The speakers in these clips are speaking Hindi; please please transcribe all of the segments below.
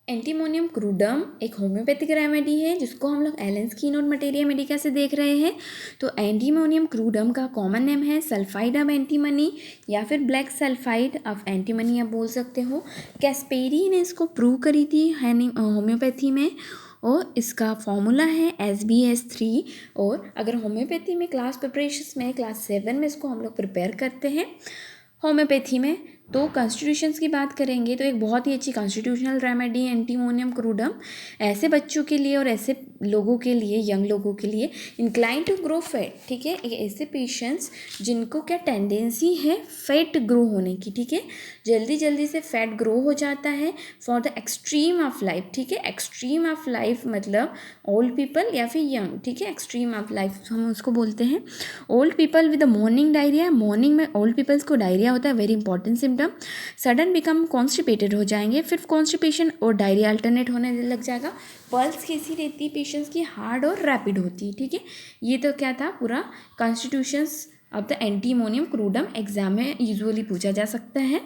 एंटीमोनियम क्रूडम एक होम्योपैथिक रेमेडी है जिसको हम लोग एलेंस कीनोट मटेरिया मेडिका से देख रहे हैं। तो एंटीमोनियम क्रूडम का कॉमन नेम है सल्फाइड ऑफ एंटीमनी या फिर ब्लैक सल्फाइड ऑफ एंटीमनी आप बोल सकते हो। कैस्पेरी ने इसको प्रूव करी थी होम्योपैथी में और इसका फॉर्मूला है SbS3। और अगर होम्योपैथी में क्लास प्रिपरेशन में क्लास 7 में इसको हम लोग प्रिपेयर करते हैं होम्योपैथी में। तो कॉन्स्टिट्यूशंस की बात करेंगे तो एक बहुत ही अच्छी कॉन्स्टिट्यूशनल रेमेडी है एंटीमोनियम क्रूडम ऐसे बच्चों के लिए और ऐसे लोगों के लिए, यंग लोगों के लिए इंक्लाइन टू ग्रो फैट। ठीक है, ऐसे पेशेंट्स जिनको क्या टेंडेंसी है फैट ग्रो होने की। ठीक है, जल्दी जल्दी से फैट ग्रो हो जाता है for the extreme of life. ठीक है, एक्सट्रीम ऑफ लाइफ मतलब ओल्ड पीपल या फिर यंग। ठीक है, एक्सट्रीम ऑफ लाइफ हम उसको बोलते हैं। Old people with the morning diarrhoea, morning में ओल्ड पीपल्स को डायरिया होता है, very important symptom. Sudden become constipated हो जाएंगे, फिर कॉन्स्टिपेशन और डायरिया अल्टरनेट होने लग जाएगा। पल्स कैसी रहती है पेशेंट्स की, हार्ड और रैपिड होती है। ठीक है, ये तो क्या था पूरा constitutions of the antimonium crudum exam में यूजुअली पूछा जा सकता है।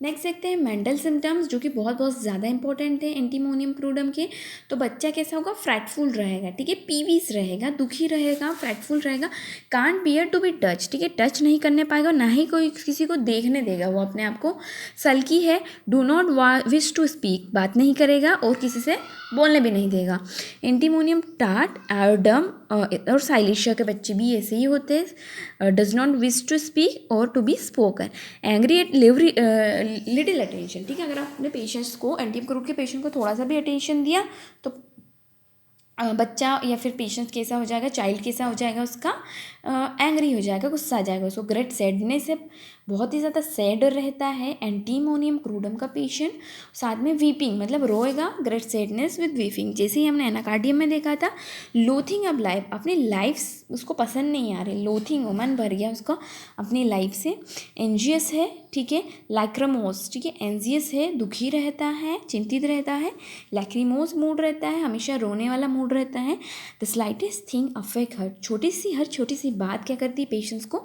नेक्स्ट देखते हैं मेंटल सिम्टम्स जो कि बहुत बहुत ज़्यादा इंपॉर्टेंट है एंटीमोनियम क्रूडम के। तो बच्चा कैसा होगा, फ्रैटफुल रहेगा। ठीक है, पीवीस रहेगा, दुखी रहेगा, फ्रैटफुल रहेगा, can't bear to be touch. ठीक है, टच नहीं करने पाएगा, ना ही कोई किसी को देखने देगा वो अपने आप को। सल्की है, do not wish to speak, बात नहीं करेगा और किसी से बोलने भी नहीं देगा। एंटीमोनियम टार्ट, आयोडम और साइलेशिया के बच्चे भी ऐसे ही होते हैं। Does not wish to speak or to be spoken. Angry at little attention. ठीक है, अगर आप अपने पेशेंट्स को, एंटीम क्रूड के पेशेंट को थोड़ा सा भी अटेंशन दिया तो बच्चा या फिर पेशेंट कैसा हो जाएगा, चाइल्ड कैसा हो जाएगा, उसका एंग्री हो जाएगा, गुस्सा आ जाएगा, उसको ग्रेट सैडनेस है, बहुत ही ज़्यादा सैड रहता है एंटीमोनियम क्रूडम का पेशेंट। साथ में वीपिंग मतलब रोएगा, ग्रेट सैडनेस विद वीपिंग, जैसे ही हमने एनाकार्डियम में देखा था। लोथिंग ऑफ लाइफ, अपनी लाइफ उसको पसंद नहीं आ रही, लोथिंग मन भर गया उसका अपनी लाइफ से। एंजियस है, ठीक है, लैक्रिमोस, ठीक है, एंजियस है, दुखी रहता है, चिंतित रहता है। लैक्रिमोस मूड रहता है, हमेशा रोने वाला मूड रहता है। The slightest thing affect her, हर छोटी सी बात क्या करती है, पेशेंट्स को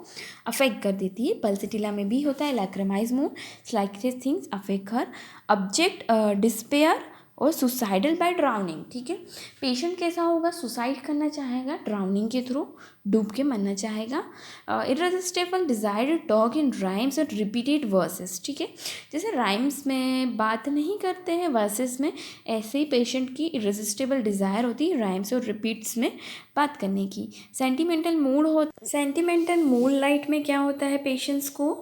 अफेक्ट कर देती है। पल्सिटिला में भी होता है lachrymose mood, slightest things affect her. Object despair और सुसाइडल बाय ड्राउनिंग। ठीक है, पेशेंट कैसा होगा, सुसाइड करना चाहेगा ड्राउनिंग के थ्रू, डूब के मरना चाहेगा। Irresistible desire to talk in rhymes और रिपीटेड वर्सेस। ठीक है, जैसे राइम्स में बात नहीं करते हैं, वर्सेस में, ऐसे ही पेशेंट की इररेजिस्टेबल डिज़ायर होती है राइम्स और रिपीट्स में बात करने की। सेंटिमेंटल मूड लाइट में क्या होता है, पेशेंट्स को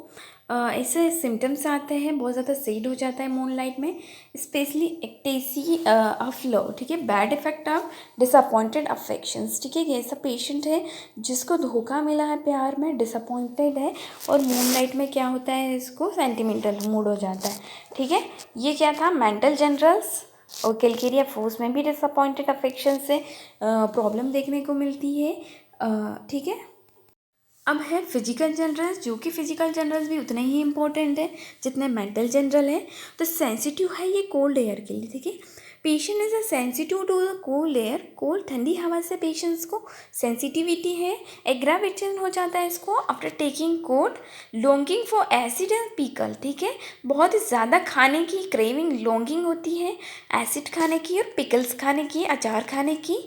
ऐसे सिम्टम्स आते हैं, बहुत ज़्यादा सेड हो जाता है मून लाइट में, स्पेशली एक्टेसी ऑफ लव। ठीक है, bad effect of disappointed affections. ठीक है, ये ऐसा पेशेंट है जिसको धोखा मिला है प्यार में, डिसअपॉइंटेड है और मून लाइट में क्या होता है, इसको सेंटिमेंटल मूड हो जाता है। ठीक है, ये क्या था मेंटल जनरल्स। और कैलकेरिया फोर्स में भी डिसअपॉइंटेड अफेक्शन से प्रॉब्लम देखने को मिलती है। ठीक है, अब है फिजिकल जनरल्स, जो कि फिजिकल जनरल्स भी उतने ही इंपॉर्टेंट है जितने मेंटल जनरल है। तो सेंसिटिव है ये कोल्ड एयर के लिए। ठीक है, patient is a sensitive to the cold air, cold ठंडी हवा से पेशेंट्स को सेंसिटिविटी है। एग्रावेशन हो जाता है इसको after taking cold. Longing for acid and pickle. ठीक है, बहुत ही ज़्यादा खाने की क्रेविंग, लॉन्गिंग होती है एसिड खाने की और पिकल्स खाने की, अचार खाने की।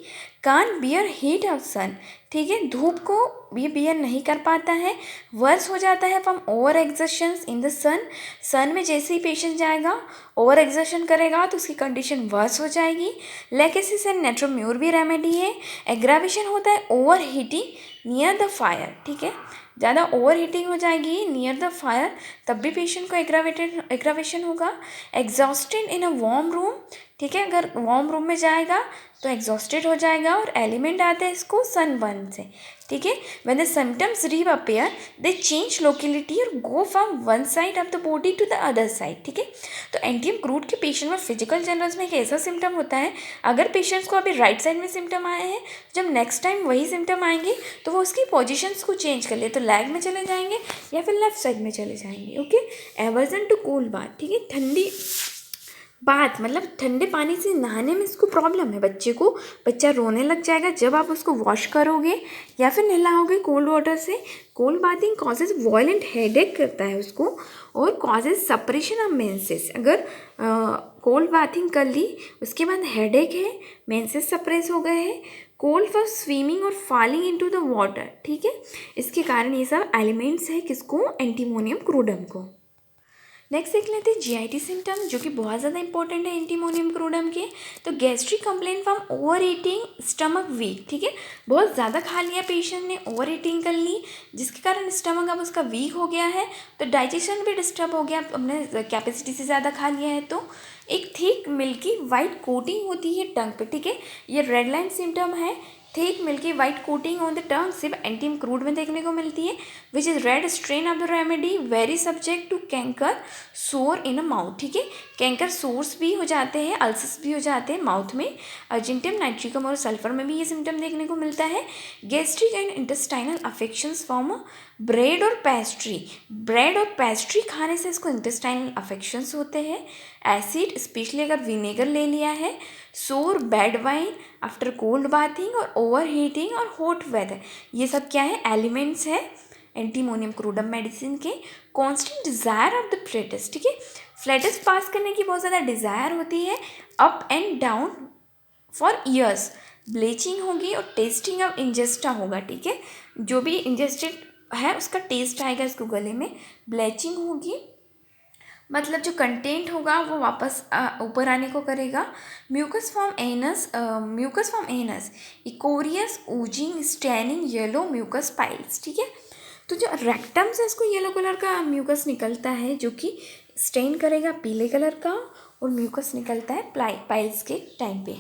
कान बियर हीट ऑफ सन। ठीक है, धूप को भी बियर नहीं कर पाता है। वर्स हो जाता है फ्रॉम ओवर एक्सर्शंस इन द सन। सन में जैसे ही पेशेंट जाएगा, ओवर एक्सर्शन करेगा तो उसकी कंडीशन वर्स हो जाएगी। लेकेसिस एंड नेट्रोम्यूर भी रेमेडी है। एग्रावेशन होता है over heating near the fire. ठीक है, ज़्यादा ओवर हीटिंग हो जाएगी नियर द फायर, तब भी पेशेंट को एग्रावेशन होगा। Exhausted in a warm room. ठीक है, अगर वार्म रूम में जाएगा तो एग्जॉस्टेड हो जाएगा और एलिमेंट आता है इसको सनबर्न से। ठीक है, when the symptoms reappear they change locality और go from one side of the body to the other side. ठीक है, तो एंटीएम क्रूड के पेशेंट में फिजिकल जनरल्स में एक ऐसा सिम्टम होता है, अगर पेशेंट्स को अभी राइट साइड में सिम्टम आए हैं, जब नेक्स्ट टाइम वही सिम्टम आएंगे तो वो उसकी पोजिशंस को चेंज कर ले, तो लेग में चले जाएंगे या फिर लेफ्ट साइड में चले जाएंगे। Okay, aversion to cold bath. ठीक है, बात मतलब ठंडे पानी से नहाने में इसको प्रॉब्लम है बच्चे को, बच्चा रोने लग जाएगा जब आप उसको वॉश करोगे या फिर नहलाओगे कोल्ड वाटर से। Cold bathing causes violent headache करता है उसको और कॉजेज सप्रेशन ऑफ मेंसेस। अगर कोल्ड बाथिंग कर ली उसके बाद हेडेक है, मेंसेस सप्रेस हो गए हैं, कोल्ड फॉर स्विमिंग और फॉलिंग इनटू द वाटर, ठीक है, इसके कारण ये सब एलिमेंट्स है किसको, एंटीमोनियम क्रूडम को। नेक्स्ट देख लेते हैं जीआईटी सिम्टम जो कि बहुत ज़्यादा इंपॉर्टेंट है एंटीमोनियम क्रूडम के। तो gastric complaint from overeating, stomach weak, ठीक है, बहुत ज़्यादा खा लिया पेशेंट ने, ओवर ईटिंग कर ली जिसके कारण स्टमक अब उसका वीक हो गया है, तो डाइजेशन भी डिस्टर्ब हो गया, हमने कैपेसिटी से ज़्यादा खा लिया है। तो एक थिक मिल्की वाइट कोटिंग होती है टंग पे, ठीक है, ये रेड लाइन सिम्टम है। Thick milky white coating on the tongue सिर्फ एंटीम क्रूड में देखने को मिलती है, which is red strain of the remedy, very subject to canker sore in a mouth, ठीक है, कैंकर सोर्स भी हो जाते हैं, अल्सर्स भी हो जाते हैं माउथ में। अर्जेंटियम नाइट्रिकम और सल्फर में भी ये सिम्टम देखने को मिलता है। Gastric and intestinal affections from bread और पेस्ट्री, ब्रेड और पेस्ट्री खाने से इसको इंटेस्टाइनल अफेक्शंस होते हैं। एसिड स्पेशली अगर विनेगर ले लिया है, सोर bad wine after cold bathing और ओवर हीटिंग और हॉट वेदर, ये सब क्या है, एलिमेंट्स है एंटीमोनियम क्रूडम मेडिसिन के। Constant desire of the flatus, ठीक है, फ्लेटस पास करने की बहुत ज़्यादा डिज़ायर होती है, up and down for years, bleaching होगी और टेस्टिंग ऑफ इंजेस्टा होगा, ठीक है, जो भी इंजेस्टेड है उसका टेस्ट आएगा इसको गले में, ब्लीचिंग होगी मतलब जो कंटेंट होगा वो वापस ऊपर आने को करेगा। Mucus from anus ichorous oozing staining yellow mucus piles, ठीक है, तो जो रेक्टम से इसको येलो कलर का म्यूकस निकलता है जो कि स्टेन करेगा पीले कलर का, और म्यूकस निकलता है पाइल्स के टाइम पे।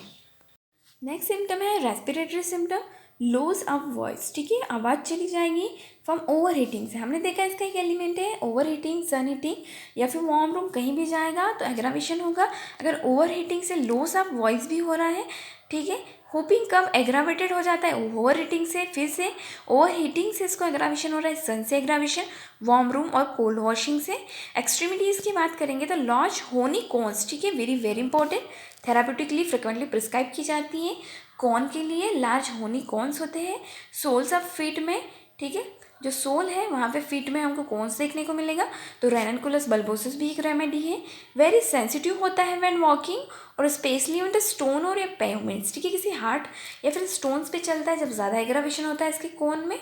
नेक्स्ट सिम्टम है respiratory symptom, loss of voice, ठीक है, आवाज़ चली जाएगी फ्रॉम ओवर हीटिंग से। हमने देखा इसका एक एलिमेंट है ओवर हीटिंग, सन हीटिंग या फिर वार्म रूम कहीं भी जाएगा तो एग्रावेशन होगा। अगर ओवर हीटिंग से लॉस ऑफ वॉइस भी हो रहा है, ठीक है, होपिंग कब एग्रावेटेड हो जाता है, ओवर हीटिंग से, फिर से ओवर हीटिंग से इसको एग्रावेशन हो रहा है, सन से एग्रावेशन, वार्म रूम और कोल्ड वॉशिंग से। एक्सट्रीमिटीज़ की बात करेंगे तो लॉर्ज होनी कॉन्स, ठीक है, very very important, therapeutically frequently prescribe की जाती है कौन के लिए, लार्ज होनी कॉन्स होते हैं सोल्स ऑफ फीट में, ठीक है, जो सोल है वहाँ पे फीट में हमको कौन से देखने को मिलेगा, तो रेननकुलस बल्बोसिस भी एक रेमेडी है। वेरी सेंसिटिव होता है व्हेन वॉकिंग और स्पेशली ऑन द स्टोन और या पेवमेंट्स, ठीक है, किसी हार्ट या फिर स्टोन्स पे चलता है जब ज़्यादा एग्रावेशन होता है इसके कोन में।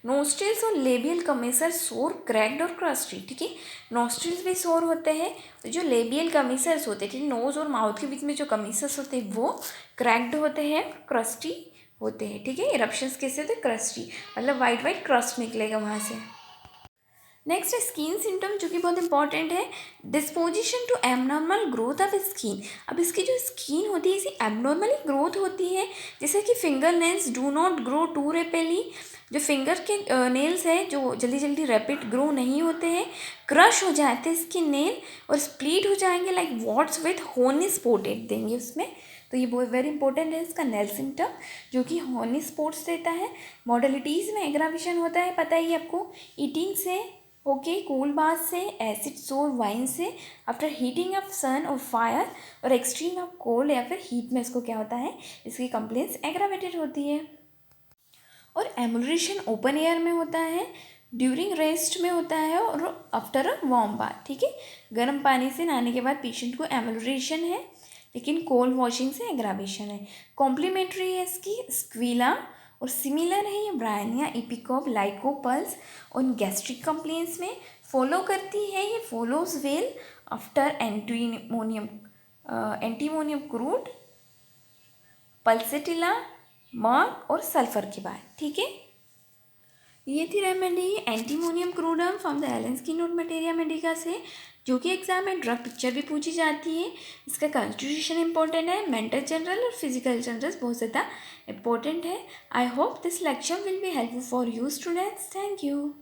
नोस्ट्रिल्स और लेबियल कमीसर सोर क्रैक्ड और क्रस्टी, ठीक है, नोस्ट्रिल्स भी सोर होते हैं, तो जो लेबियल कमीसर्स होते हैं, ठीक है, नोज और माउथ के बीच में जो कमीसर्स होते हैं वो क्रैक्ड होते हैं, क्रस्टी होते हैं, ठीक है, इरप्शंस कैसे होते हैं, क्रस्टी, मतलब वाइट वाइट क्रस्ट निकलेगा वहाँ से। नेक्स्ट है स्किन सिम्टम जो कि बहुत इंपॉर्टेंट है, disposition to abnormal growth of skin. अब इसकी जो स्किन होती है इसी एबनॉर्मली ग्रोथ होती है, जैसे कि finger nails do not grow too rapidly, जो फिंगर के नेल्स है जो जल्दी जल्दी रैपिड ग्रो नहीं होते हैं, क्रश हो जाते हैं इसके नेल और स्प्लिट हो जाएंगे लाइक वॉट्स विथ होनी स्पॉटेड देंगे उसमें, तो ये बहुत वेरी इंपॉर्टेंट है इसका नेल सिम्टम जो कि होनी स्पॉट्स देता है। मॉडलिटीज़ में एग्रावेशन होता है पता ही आपको, ईटिंग से ओके, कोल्ड बाथ से, एसिड सोर वाइन से, आफ्टर हीटिंग ऑफ सन और फायर, और एक्सट्रीम ऑफ कोल्ड या फिर हीट में इसको क्या होता है, इसकी कंप्लेंट्स एग्रावेटेड होती है। और एमुलरेशन ओपन एयर में होता है, ड्यूरिंग रेस्ट में होता है और आफ्टर अ वार्म बाथ, ठीक है, गर्म पानी से नहाने के बाद पेशेंट को एमुलरेशन है, लेकिन कोल्ड वॉशिंग से एग्रावेशन है। कॉम्प्लीमेंट्री है इसकी स्क्वीला और सिमिलर है ये ब्रायनिया, इपिकॉप, लाइकोपल्स और गैस्ट्रिक कंप्लेंट्स में फॉलो करती है, ये follows well after antimonium crude, pulsatilla, merc और सल्फर के बाद, ठीक है। ये थी remedy antimonium crudum from the Allen skin note materia medica से, जो कि एग्जाम में ड्रग पिक्चर भी पूछी जाती है। इसका कॉन्स्टिट्यूशन इंपॉर्टेंट है, मेंटल जनरल और फिजिकल जनरल बहुत ज़्यादा इंपॉर्टेंट है। I hope this lecture will be helpful for you students. Thank you.